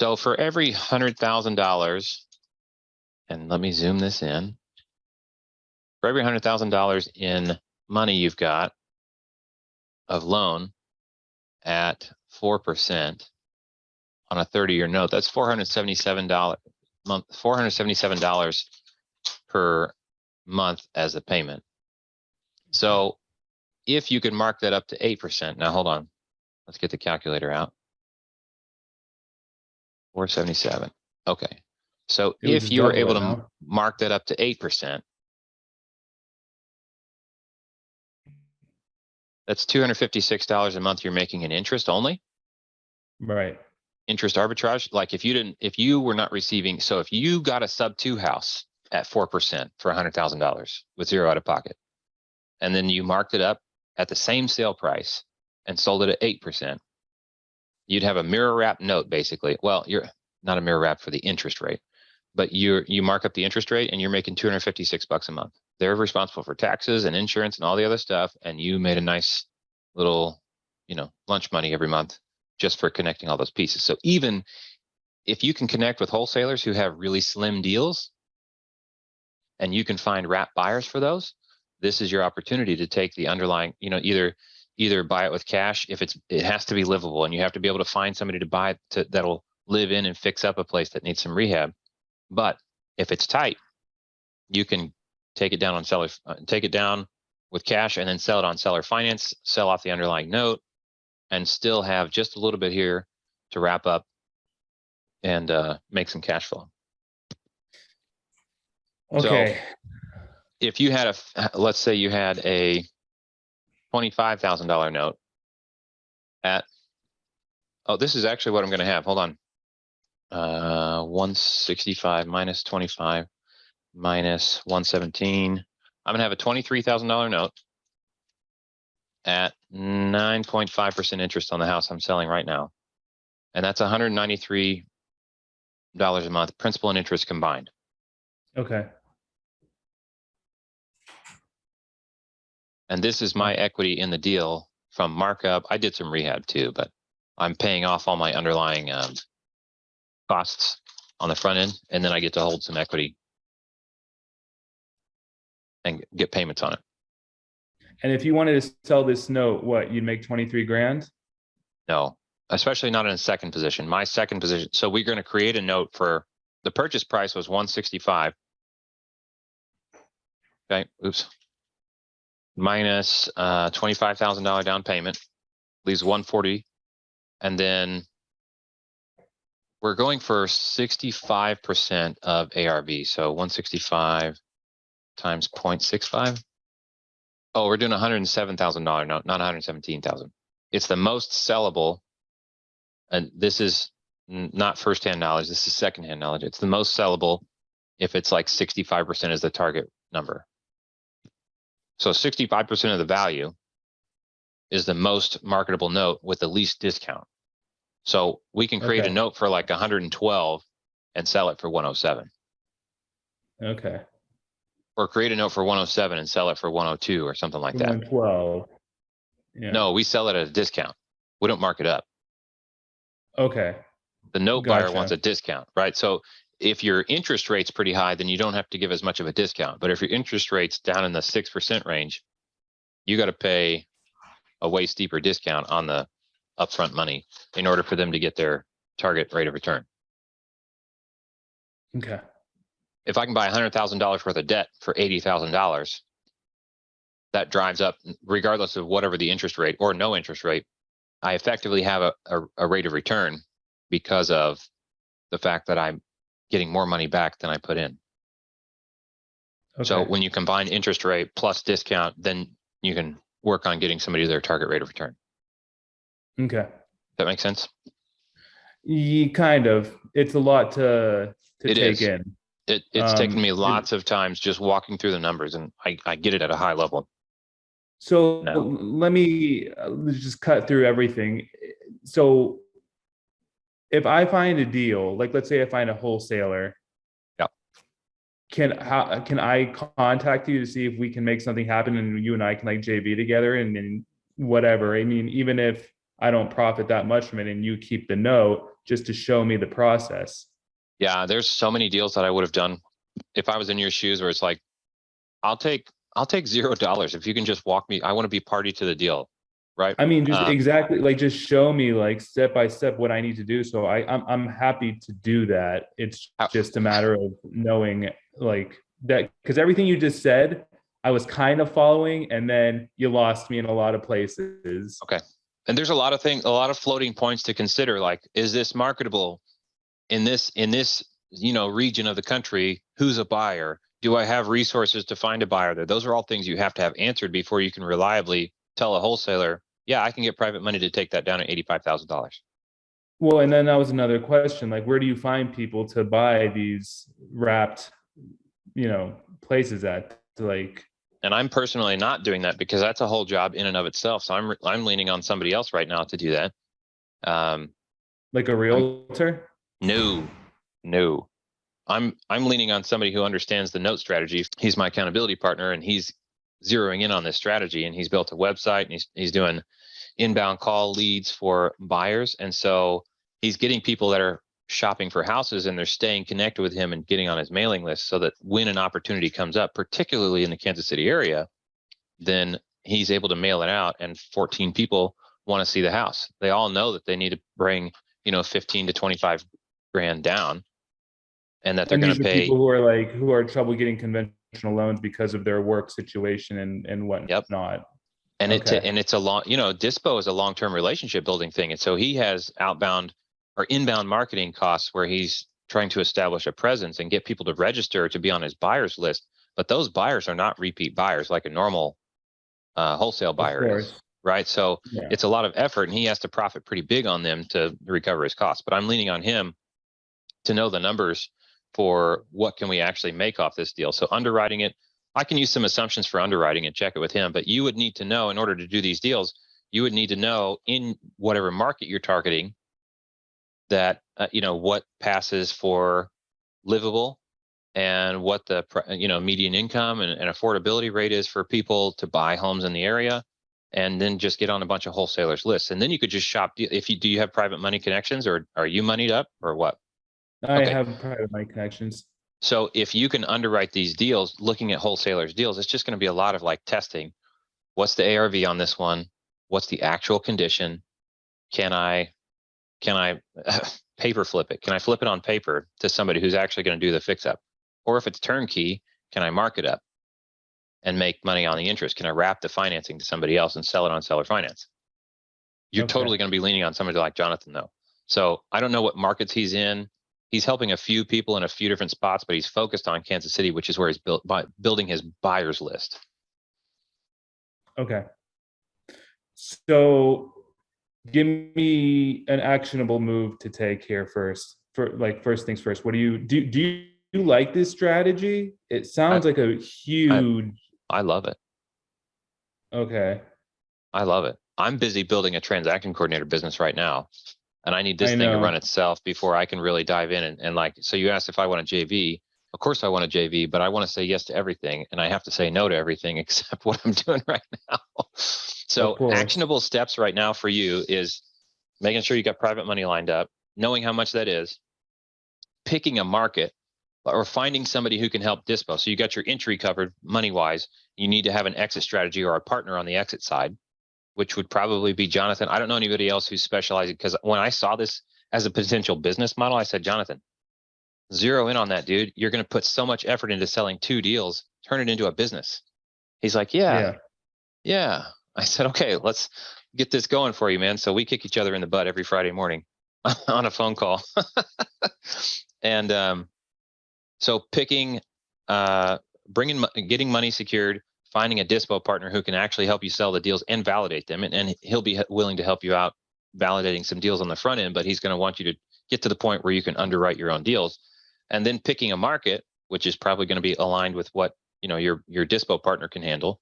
So for every $100,000, and let me zoom this in. For every $100,000 in money you've got of loan at 4% on a 30-year note, that's $477 per month as a payment. So if you could mark that up to 8%, now hold on, let's get the calculator out. 477. Okay. So It would if just you were double able it, to no? mark that up to 8%, that's $256 a month you're making in interest only. Right. Interest arbitrage. Like if you were not receiving, so if you got a sub 2 house at 4% for $100,000 with zero out of pocket, and then you marked it up at the same sale price and sold it at 8%, you'd have a mirror wrap note basically. Well, you're not a mirror wrap for the interest rate, but you mark up the interest rate and you're making $256 a month. They're responsible for taxes and insurance and all the other stuff, and you made a nice little, lunch money every month just for connecting all those pieces. So even if you can connect with wholesalers who have really slim deals and you can find wrap buyers for those, this is your opportunity to take the underlying, either buy it with cash if it has to be livable, and you have to be able to find somebody to buy it that'll live in and fix up a place that needs some rehab. But if it's tight, you can take it down with cash and then sell it on seller finance, sell off the underlying note, and still have just a little bit here to wrap up and make some cash flow. Okay. So if you had let's say you had a $25,000 note at, this is actually what I'm going to have. Hold on. 165 minus 25 minus 117. I'm going to have a $23,000 note at 9.5% interest on the house I'm selling right now. And that's $193 a month, principal and interest combined. Okay. And this is my equity in the deal from markup. I did some rehab too, but I'm paying off all my underlying costs on the front end, and then I get to hold some equity and get payments on it. And if you wanted to sell this note, what, you'd make 23 grand? No, especially not in a second position. My second position. So we're going to create a note for the purchase price was 165. Okay. Oops. Minus $25,000 down payment leaves 140. And then we're going for 65% of ARV. So 165 times 0.65. Oh, we're doing $107,000 note, not 117,000. It's the most sellable. And this is not firsthand knowledge. This is secondhand knowledge. It's the most sellable if it's like 65% is the target number. So 65% of the value is the most marketable note with the least discount. So we can create a note for like 112 and sell it for 107. Okay. Or create a note for 107 and sell it for 102 or something like that. 112. Yeah. No, we sell it at a discount. We don't mark it up. Okay. The note buyer wants Gotcha. a discount, right? So if your interest rate's pretty high, then you don't have to give as much of a discount. But if your interest rate's down in the 6% range, you got to pay a way steeper discount on the upfront money in order for them to get their target rate of return. Okay. If I can buy $100,000 worth of debt for $80,000, that drives up, regardless of whatever the interest rate or no interest rate, I effectively have a rate of return because of the fact that I'm getting more money back than I put in. Okay. So when you combine interest rate plus discount, then you can work on getting somebody to their target rate of return. Okay. That makes sense? Kind of. It's a lot to It take is. in. It's taken me lots of times just walking through the numbers, and I get it at a high level. So No. let me let's just cut through everything. So if I find a deal, like let's say I find a wholesaler, Yeah. can I contact you to see if we can make something happen and you and I can like JV together and then whatever? I mean, even if I don't profit that much from it, and you keep the note just to show me the process. Yeah, there's so many deals that I would have done if I was in your shoes where it's like, I'll take $0 if you can just walk me. I want to be party to the deal, right? I mean, just exactly, like, just show me like step by step what I need to do. So I'm happy to do that. It's How- just a matter of knowing like that, because everything you just said, I was kind of following, and then you lost me in a lot of places. Okay. And there's a lot of things, a lot of floating points to consider. Like, is this marketable in this, region of the country? Who's a buyer? Do I have resources to find a buyer there? Those are all things you have to have answered before you can reliably tell a wholesaler, yeah, I can get private money to take that down at $85,000. Well, and then that was another question, like, where do you find people to buy these wrapped, places at, like? And I'm personally not doing that because that's a whole job in and of itself. So I'm leaning on somebody else right now to do that. Like a realtor? No. I'm leaning on somebody who understands the note strategy. He's my accountability partner, and he's zeroing in on this strategy, and he's built a website, and he's doing inbound call leads for buyers. And so he's getting people that are shopping for houses, and they're staying connected with him and getting on his mailing list, so that when an opportunity comes up, particularly in the Kansas City area, then he's able to mail it out, and 14 people want to see the house. They all know that they need to bring, 15 to 25 grand down, and that they're going these to are pay. people who are trouble getting conventional loans because of their work situation and whatnot. Yep. And Okay. it's a long, Dispo is a long-term relationship building thing. And so he has outbound or inbound marketing costs where he's trying to establish a presence and get people to register to be on his buyers list. But those buyers are not repeat buyers like a normal wholesale buyer is, right? So Yeah. it's a lot of effort, and he has to profit pretty big on them to recover his costs. But I'm leaning on him to know the numbers for what can we actually make off this deal. So underwriting it, I can use some assumptions for underwriting and check it with him, but you would need to know, in order to do these deals, you would need to know in whatever market you're targeting that, what passes for livable, and what the, median income and affordability rate is for people to buy homes in the area, and then just get on a bunch of wholesalers lists. And then you could just shop. Do you have private money connections, or are you moneyed up, or what? I have private money connections. So if you can underwrite these deals, looking at wholesalers deals, it's just going to be a lot of like testing. What's the ARV on this one? What's the actual condition? Can I paper flip it? Can I flip it on paper to somebody who's actually going to do the fix up? Or if it's turnkey, can I mark it up and make money on the interest? Can I wrap the financing to somebody else and sell it on seller finance? You're totally going to be leaning on somebody like Jonathan though. So I don't know what markets he's in. He's helping a few people in a few different spots, but he's focused on Kansas City, which is where he's building his buyers list. Okay. So give me an actionable move to take here first. First things first. What do you like this strategy? It sounds like a huge. I love it. Okay. I love it. I'm busy building a transaction coordinator business right now, and I need this thing to run itself before I can really dive in and like. So you asked if I want a JV. Of course I want a JV, but I want to say yes to everything, and I have to say no to everything except what I'm doing right now. So actionable steps right now for you is making sure you got private money lined up, knowing how much that is, picking a market, or finding somebody who can help dispo. So you got your entry covered money wise. You need to have an exit strategy or a partner on the exit side, which would probably be Jonathan. I don't know anybody else who's specializing, because when I saw this as a potential business model, I said, Jonathan, zero in on that, dude. You're going to put so much effort into selling 2 deals, turn it into a business. He's like, yeah. I said, okay, let's get this going for you, man. So we kick each other in the butt every Friday morning on a phone call. And so picking, getting money secured, finding a dispo partner who can actually help you sell the deals and validate them. And he'll be willing to help you out validating some deals on the front end, but he's going to want you to get to the point where you can underwrite your own deals. And then picking a market, which is probably going to be aligned with what, your dispo partner can handle.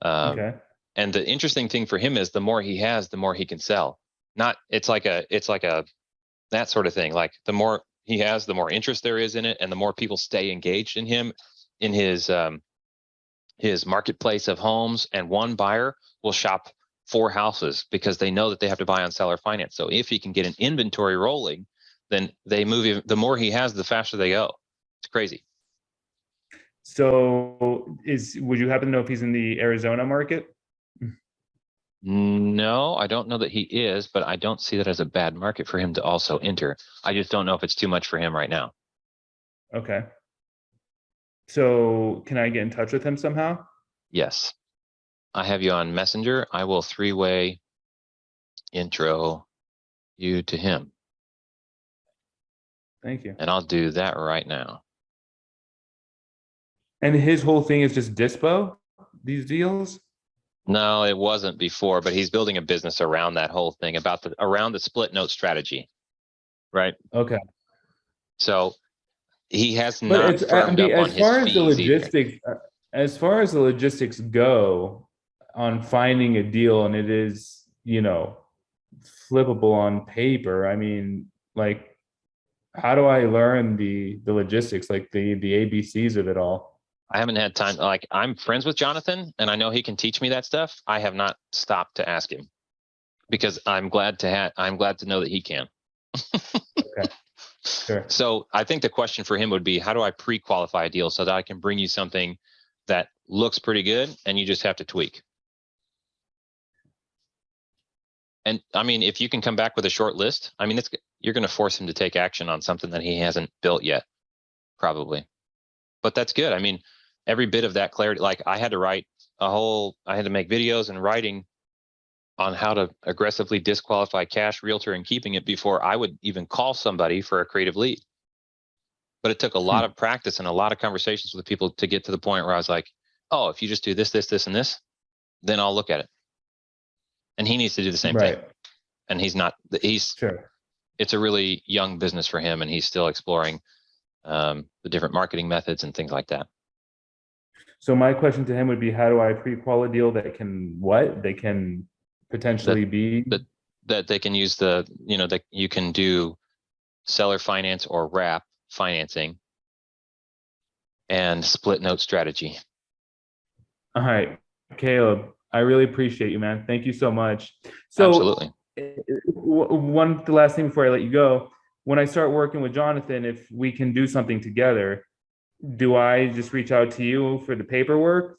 Okay. And the interesting thing for him is the more he has, the more he can sell. It's like a that sort of thing. Like the more he has, the more interest there is in it, and the more people stay engaged in him, in his marketplace of homes. And one buyer will shop 4 houses because they know that they have to buy on seller finance. So if he can get an inventory rolling, then they move. The more he has, the faster they go. It's crazy. So would you happen to know if he's in the Arizona market? No, I don't know that he is, but I don't see that as a bad market for him to also enter. I just don't know if it's too much for him right now. Okay. So can I get in touch with him somehow? Yes. I have you on Messenger. I will 3-way intro you to him. Thank you. And I'll do that right now. And his whole thing is just dispo, these deals? No, it wasn't before, but he's building a business around that whole thing, around the split note strategy. Right. Okay. So he has But not it's, I firmed mean, up on as his far as the fees either. logistics, as far as the logistics go on finding a deal, and it is, you know, flippable on paper. I mean, like, how do I learn the logistics, like the ABCs of it all? I haven't had time. Like, I'm friends with Jonathan and I know he can teach me that stuff. I have not stopped to ask him because I'm glad to know that he can. Okay. Sure. So I think the question for him would be, how do I pre-qualify a deal so that I can bring you something that looks pretty good and you just have to tweak? And I mean, if you can come back with a short list, I mean, you're going to force him to take action on something that he hasn't built yet, probably. But that's good. I mean, every bit of that clarity, like I had to make videos and writing on how to aggressively disqualify cash, realtor, and keeping it before I would even call somebody for a creative lead. But it took a lot of practice and a lot of conversations with people to get to the point where I was like, oh, if you just do this, this, this, and this, then I'll look at it. And he needs to do the same thing. And Sure. It's a really young business for him and he's still exploring the different marketing methods and things like that. So my question to him would be, how do I pre-qual a deal that can potentially be that they can use that you can do seller finance or wrap financing and split note strategy. All right, Caleb, I really appreciate you, man. Thank you so much. So Absolutely. The last thing before I let you go, when I start working with Jonathan, if we can do something together, do I just reach out to you for the paperwork?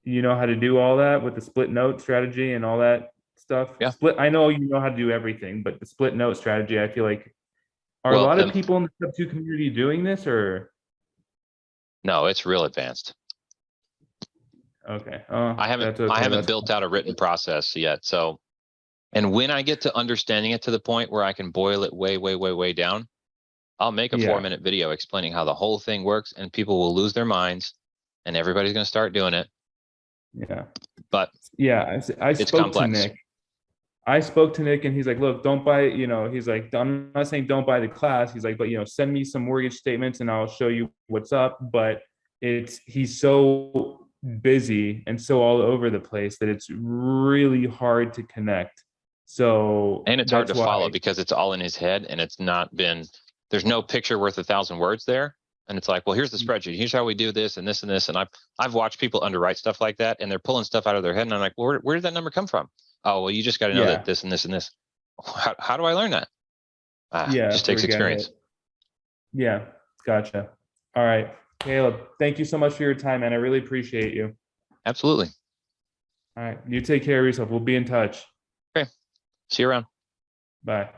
You know how to do all that with the split note strategy and all that stuff? Yeah. I know you know how to do everything, but the split note strategy, I feel like, are Well, a lot of people in the Sub2 community doing this, or? No, it's real advanced. Okay. I haven't built out a written process yet. So, and when I get to understanding it to the point where I can boil it way, way, way, way down, I'll make a 4-minute video explaining how the whole thing works and people will lose their minds and everybody's going to start doing it. Yeah. But yeah, I spoke to Nick. I spoke to Nick and he's like, look, don't buy, he's like, I'm not saying don't buy the class. He's like, but, send me some mortgage statements and I'll show you what's up. But he's so busy and so all over the place that it's really hard to connect. So, and it's hard to follow because it's all in his head and there's no picture worth 1,000 words there. And it's like, well, here's the spreadsheet. Here's how we do this and this and this. And I've watched people underwrite stuff like that and they're pulling stuff out of their head. And I'm like, well, where did that number come from? Oh, well, you just got to know that this and this and this. How do I learn that? It just takes experience. Yeah, gotcha. All right, Caleb, thank you so much for your time, man. I really appreciate you. Absolutely. All right, you take care of yourself. We'll be in touch. Okay. See you around. Bye.